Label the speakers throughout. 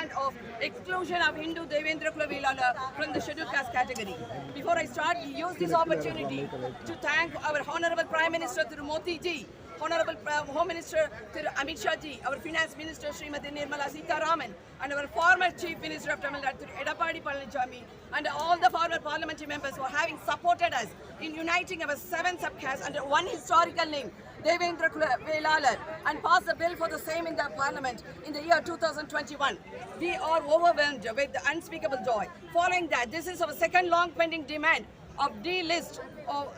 Speaker 1: demand of exclusion of Hindu Devendra Kula Velala from the scheduled caste category. Before I start, we use this opportunity to thank our Honorable Prime Minister Thiru Modi ji, Honorable Home Minister Thiru Amit Shah ji, our Finance Minister Srimati Nirmala Sitharaman, and our former Chief Minister of Tamil Nadu Thiru Edappadi Palanichami, and all the former parliamentary members for having supported us in uniting our 7 subcastes under one historical name, Devendra Kula Velala, and passed the bill for the same in the parliament in the year 2021. We are overwhelmed with unspeakable joy. Following that, this is our second long pending demand of delist of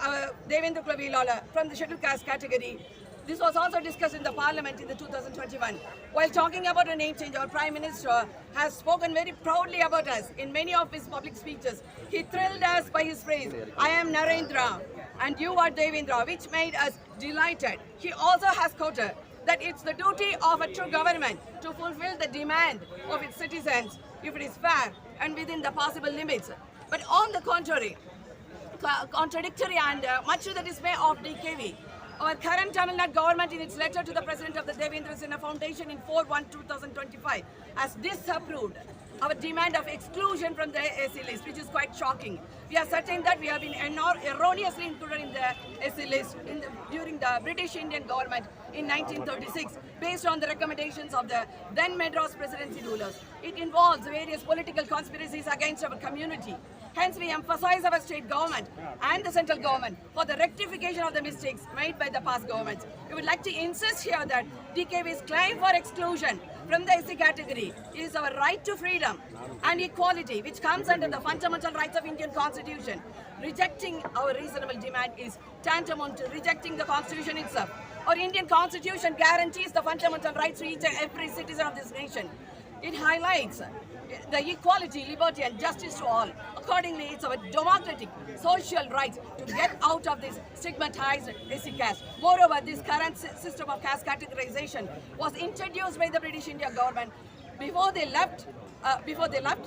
Speaker 1: Devendra Kula Velala from the scheduled caste category. This was also discussed in the parliament in the 2021. While talking about a name change, our Prime Minister has spoken very proudly about us in many of his public speeches. He thrilled us by his phrase, "I am Narendra and you are Devendra," which made us delighted. He also has quoted that it's the duty of a true government to fulfill the demand of its citizens if it is fair and within the possible limits. But on the contrary, contradictory and much to the dismay of DKV, our current Tamil Nadu government in its letter to the President of the Devendra Sinha Foundation in 4/1/2025 has disapproved our demand of exclusion from the SC list, which is quite shocking. We are certain that we have been erroneously included in the SC list during the British Indian government in 1936, based on the recommendations of the then Madras Presidency rulers. It involves various political conspiracies against our community. Hence, we emphasize our state government and the central government for the rectification of the mistakes made by the past governments. We would like to insist here that DKV's claim for exclusion from the SC category is our right to freedom and equality, which comes under the fundamental rights of Indian Constitution. Rejecting our reasonable demand is tantamount to rejecting the Constitution itself. Our Indian Constitution guarantees the fundamental rights to each and every citizen of this nation. It highlights the equality, liberty and justice to all. Accordingly, it's our democratic, social rights to get out of this stigmatized SC caste. Moreover, this current system of caste categorization was introduced by the British India government before they left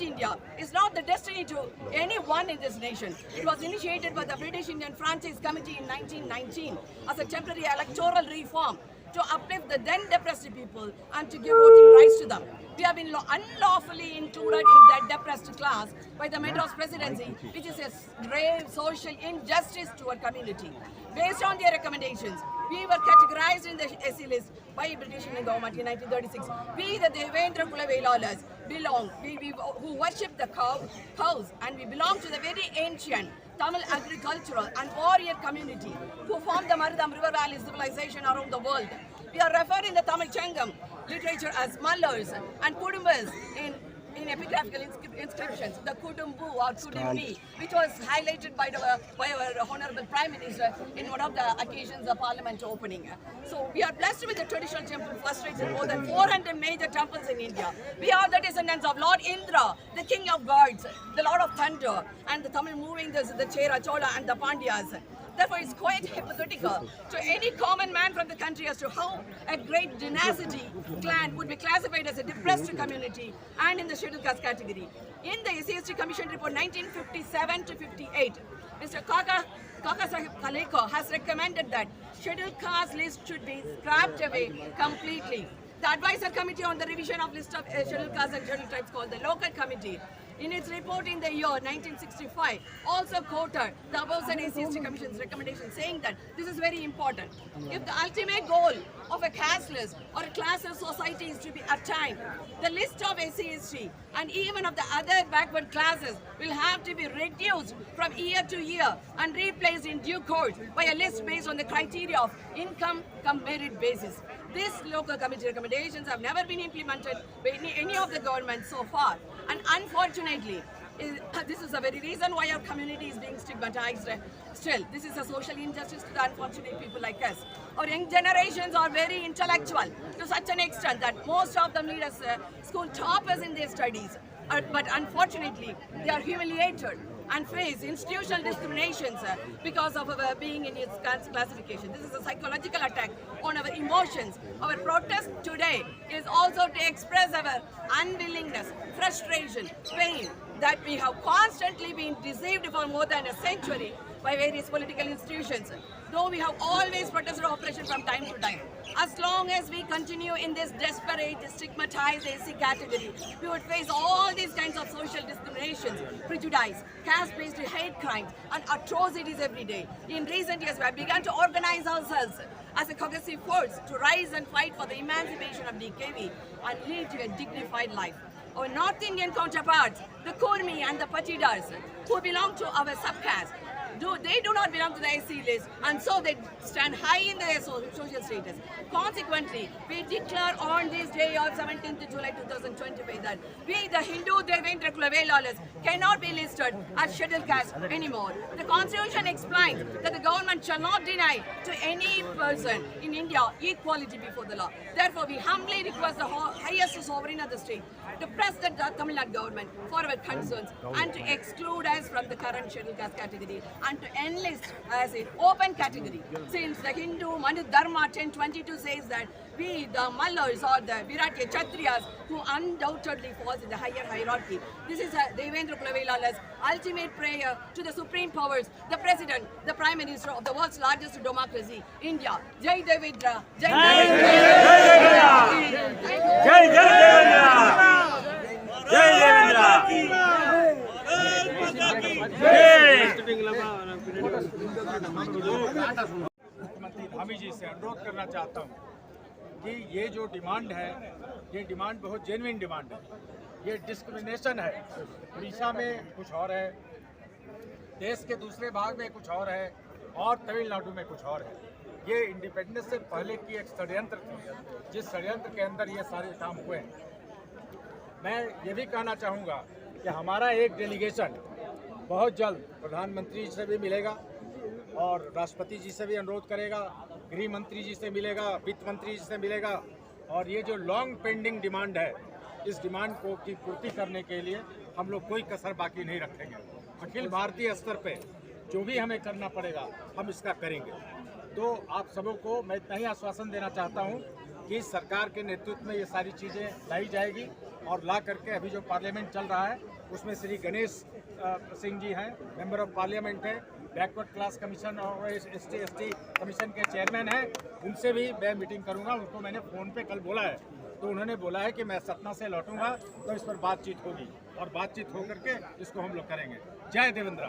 Speaker 1: India. It's not the destiny to anyone in this nation. It was initiated by the British Indian Franchise Committee in 1919 as a temporary electoral reform to uplift the then depressed people and to give voting rights to them. We have been unlawfully included in that depressed class by the Madras Presidency, which is a grave social injustice to our community. Based on their recommendations, we were categorized in the SC list by British Indian government in 1936. We, the Devendra Kula Velalas, who worship the cows, and we belong to the very ancient Tamil agricultural and warrior community who formed the Marudam River Valley civilization around the world. We are referred in the Tamil Changam literature as Mallars and Kudumbas in epigraphical inscriptions, the Kudumbu or Kudumbi, which was highlighted by our Honorable Prime Minister in one of the occasions of Parliament opening. So we are blessed with the traditional temple clusters in more than 400 major temples in India. We are the descendants of Lord Indra, the King of Gods, the Lord of Thunder, and the Tamil moving the Chera, Chola and the Pandyas. Therefore, it's quite hypothetical to any common man from the country as to how a great dynasty clan would be classified as a depressed community and in the scheduled caste category. In the SC Commission report 1957 to 58, Mr. Kaka Sahib Kaleko has recommended that scheduled caste list should be scrapped away completely. The advisor committee on the revision of list of scheduled castes and scheduled tribes, called the local committee, in its report in the year 1965, also quoted the above said SC Commission's recommendation, saying that this is very important. If the ultimate goal of a caste list or a classless society is to be attained, the list of SC and even of the other backward classes will have to be reduced from year to year and replaced in due course by a list based on the criteria of income cum merit basis. These local committee recommendations have never been implemented by any of the governments so far, and unfortunately, this is the very reason why our community is being stigmatized still. This is a social injustice to the unfortunate people like us. Our young generations are very intellectual to such an extent that most of them lead as school toppers in their studies. But unfortunately, they are humiliated and face institutional discriminations because of our being in its classification. This is a psychological attack on our emotions. Our protest today is also to express our unwillingness, frustration, pain that we have constantly been deceived for more than a century by various political institutions. Though we have always protested oppression from time to time. As long as we continue in this desperate, stigmatized AC category, we would face all these kinds of social discriminations, prejudice, caste-based hate crimes, and atrocities every day. In recent years, we have begun to organize ourselves as a cohesive force to rise and fight for the emancipation of DKV and lead to a dignified life. Our North Indian counterparts, the Kurmi and the Patidars, who belong to our subcaste, they do not belong to the SC list, and so they stand high in their social status. Consequently, we declare on this day of 17th July 2025 that we, the Hindu Devendra Kula Velalas, cannot be listed as scheduled caste anymore. The Constitution explains that the government shall not deny to any person in India equality before the law. Therefore, we humbly request the highest sovereign of the state to press the Tamil Nadu government for our concerns and to exclude us from the current scheduled caste category and to enlist as an open category. Since the Hindu Manu Dharma 10:22 says that we, the Mallas or the Viratya Kshatriyas, who undoubtedly falls in the higher hierarchy. This is Devendra Kula Velala's ultimate prayer to the supreme powers, the President, the Prime Minister of the world's largest democracy, India. Jai Devendra! Jai Devendra!
Speaker 2: Jai Devendra! Jai Devendra!
Speaker 3: मुख्यमंत्री धामी जी से अनुरोध करना चाहता हूँ कि ये जो demand है, ये डिमांड बहुत जेन्युइन डिमांड है। ये डिस्क्रिमिनेशन है। उड़ीसा में कुछ और है, देश के दूसरे भाग में कुछ और है, और तमिलनाडु में कुछ और है। ये इंडिपेंडेंस से पहले की एक षड्यंत्र थी, जिस षड्यंत्र के अंदर ये सारे काम हुए हैं। मैं ये भी कहना चाहूँगा कि हमारा एक डेलीगेशन बहुत जल्द प्रधानमंत्री जी से भी मिलेगा और राष्ट्रपति जी से भी अनुरोध करेगा, गृह मंत्री जी से मिलेगा, वित्त मंत्री जी से मिलेगा, और ये जो लॉन्ग पेंडिंग डिमांड है, इस डिमांड को की पूर्ति करने के लिए हम लोग कोई कसर बाकी नहीं रखेंगे। अखिल भारतीय स्तर पे जो भी हमें करना पड़ेगा, हम इसका करेंगे। तो आप सबों को मैं इतना ही आश्वासन देना चाहता हूँ कि सरकार के नेतृत्व में ये सारी चीज़ें लाई जाएगी, और ला करके अभी जो पार्लियामेंट चल रहा है उसमें श्री गणेश सिंह जी हैं, मेंबर ऑफ पार्लियामेंट है, बैकवर्ड क्लास कमीशन और ST कमीशन के चेयरमैन हैं, उनसे भी मैं मीटिंग करूंगा। उनको मैंने फ़ोन पे कल बोला है, तो उन्होंने बोला है कि मैं सतना से लौटूंगा तो इस पर बातचीत होगी, और बातचीत हो करके इसको हम लोग करेंगे। जय देवेंद्र।